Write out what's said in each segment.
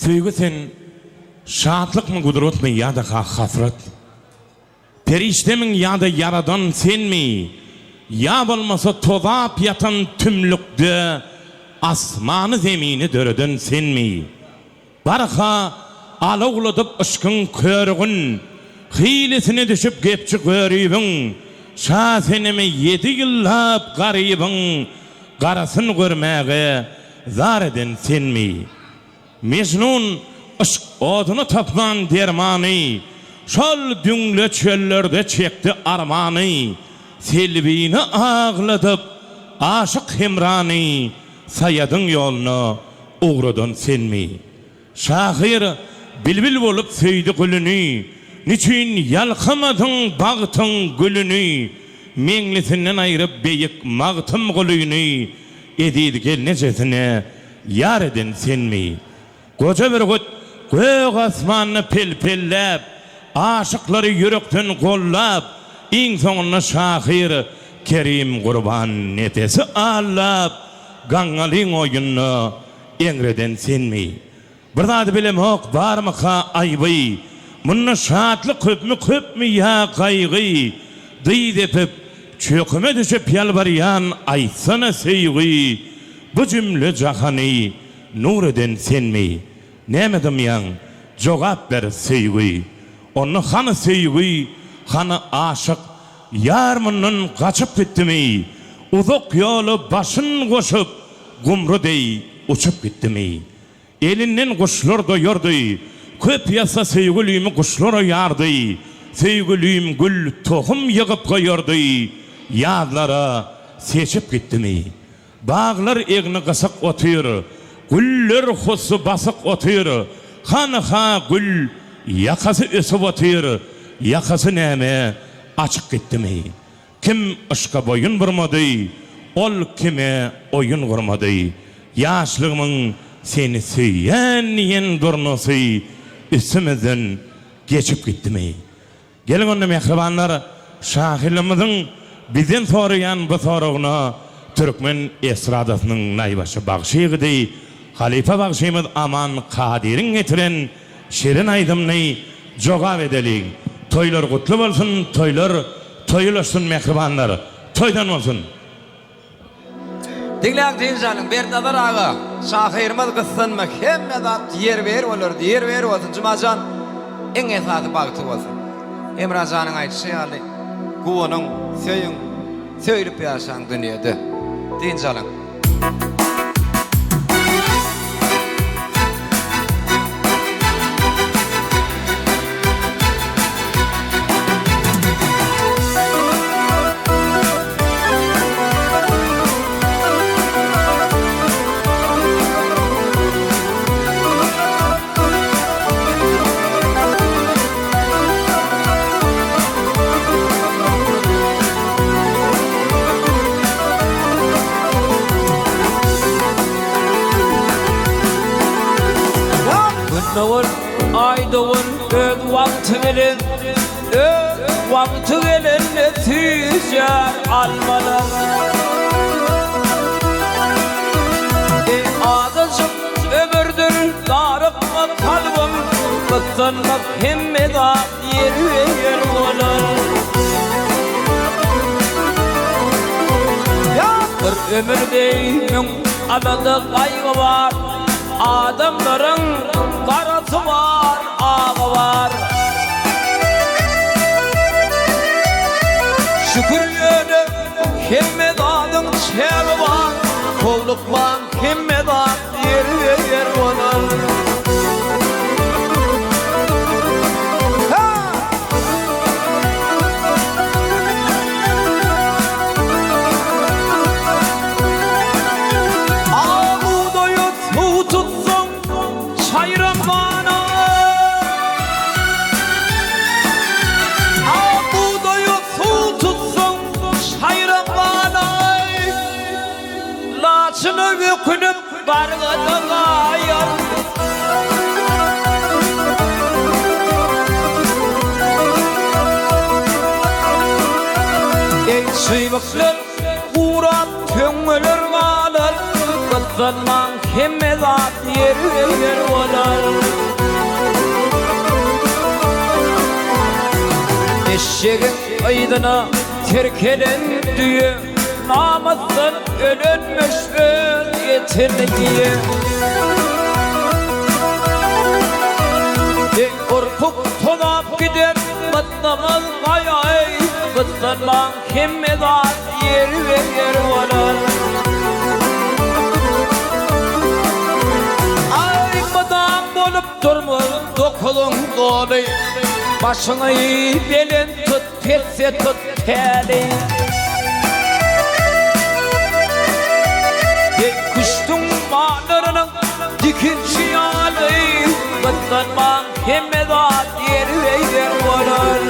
Söýgü sen şatlykmy gudratmy ýa-da hasrat? Periştemiň ýa-da yaradan senmi? Ya bolmasa tozap yatan tümlükde asmanı zemini döreden senmi? Barha alawladyp ışkın körgün hilesine düşüp gepçi görübüň şa senemi 7 ýyllap garybyň garasyn görmäge zar eden senmi? Mecnun ışk oduny tapman dermany şol düňle çöllerde çekdi armany selbini ağladyp aşyk hemrany sayadyň ýoluna ugradan senmi? Şahir bilbil bolup söýdi gülüni niçin ýalkamadyň bagtyň gülüni meňlisinden aýryp beýik magtym gülüni edidi gelnejesine ýar eden senmi? Goja bir gut gög asmanyny pelpellep aşyklary ýürekden gollap iň soňuna şahir Kerim Gurban netesi allap gaňalyň oýuny eňreden senmi? Bir zady bilemok barmyka aýby munna şatlyk köpmi ýa gaýgy diýip edip çöküme düşüp ýalbarýan aýtsana seýgi bu jümle jahany nur eden senmi? Nämedim ýaň jogap ber seýgi onu hany seýgi hany aşyk ýar mundan gaçyp gitdimi? Uzak ýoly başyn goşup gumrudy uçup gitdimi? Elinden kuşlar doyurdy, köp ýasa seýgülümi kuşlara ýardy, seýgülüm gül tohum ýygyp goýurdy, ýazlara seçip gitdimi? Baglar egni gasak otyr, güller husy basyk otyr, ha gül ýakasy ösüp otyr, ýakasy näme açyk gitdimi? Kim ışka boyun vurmady, ol kime oyun gurmady? Ýaşlygymyň seni süýen ýen durnusy üstümizden geçip gitdimi? Gelin onda mehribanlar, şahirlimizin bizden sorayan bu soragyna Türkmen estradasynyň naýbaşy bagşygydy, Halifa bagşymyz Aman Kadiriň getiren şerin aýdymny jogap edelik. Toylar gutly bolsun, toylar toýulaşsyn mehribanlar, toýdan bolsun. Dinleyen dinleyenin bir nazar ağa şahirimiz kıssanma hemme zat yer ver olsun Cumacan en esası baktı olsun Emracan'ın aytışı yani kuvanın söylüp yaşan dünyada dinleyenin Aydın öz vakti gelin netice almadan Adacım ömürdür darıkma kalbim kıtsanmak hemmeda yer olur Bir ömürdeyim adada kaygı var Adamların karası var, ağı var Şükür yönü himmedanın çevi var Kollukman himmedan yer olur Ökünüp bargıda ayar Ey süýbükler uğrap köňüler galar Kıtsanman hemme zat yer olur Eşeğin aydına terkelen diye namasın ölünmüş öz yetirdiği Korkup tonap gider batlamaz ayay Batlanman kimmedat yer ve yer olur Ay badam bolup durma dokulun dolu Başını belin tut tetse tut teli Kuştun bağlarının dikinci yalı Batlanman kimmedat yer ve yer olur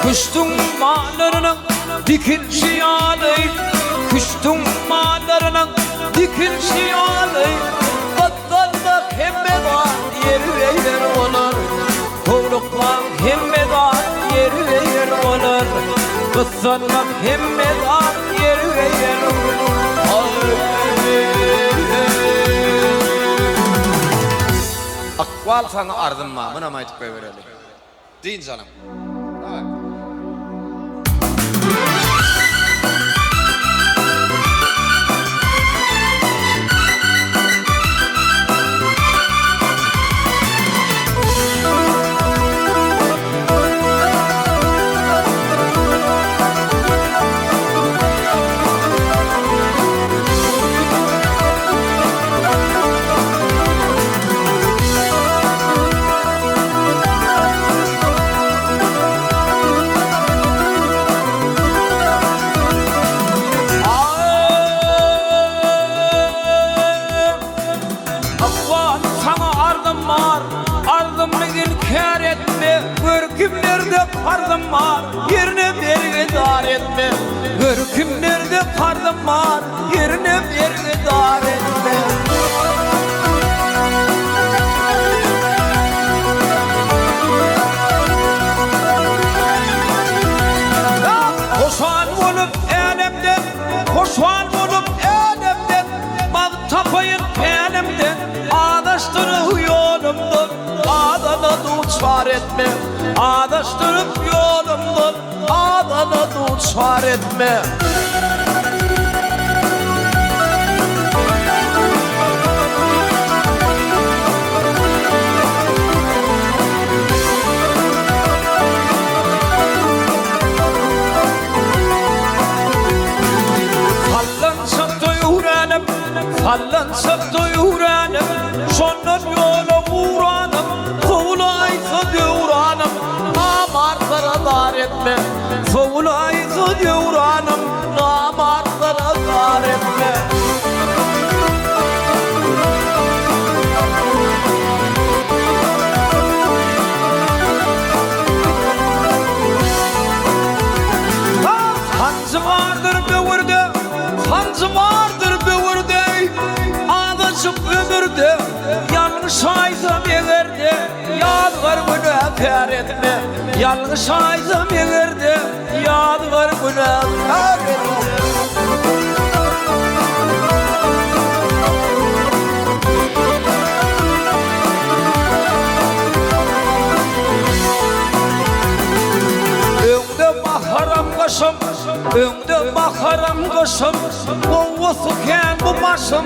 Kuştun bağlarının dikinci yalı Kuştun bağlarının dikinci yalı Batlanmak kimmedat yer ve yer olur Kovluklan kimmedat yer ve yer olur Batlanmak kimmedat yer ve yer olur Akval sana ardım ma, buna mı aytıp verelim? Deyin canım. Evet. Görkümlerde kardım var, yerine bir dar etme Görkümlerde kardım var, yerine bir dar etme Koşan olup elimden, koşan olup elimden Bak tapayın elimden, adaştırıp yolumdan Adana uçar etme Adaştırıp yolumdan Adana uçar etme Sallansa duyuranım Sonun yola uğranım Soğulaysa diyoranım Namartlara dar etme Soğulaysa diyoranım Namartlara dar etme Sancı vardır böğürde Sancı vardır böğürde Ağdaşıp ömürde Yanlış aysam yeğerde Yadgar günah kâr etme Yanlış aysam yeğerde Yadgar günah kâr etme Önde bakaram kaşım Önde bakaram kaşım Kovası ken bu başım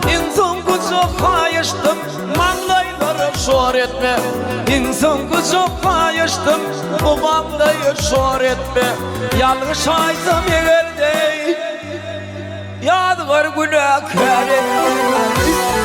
İnsan gücü kayıştım Manlayları şor etme İnsan gücü kayıştım Bu manlayı şor etme Yanlış aysam yerde Yadgar günah kâr etme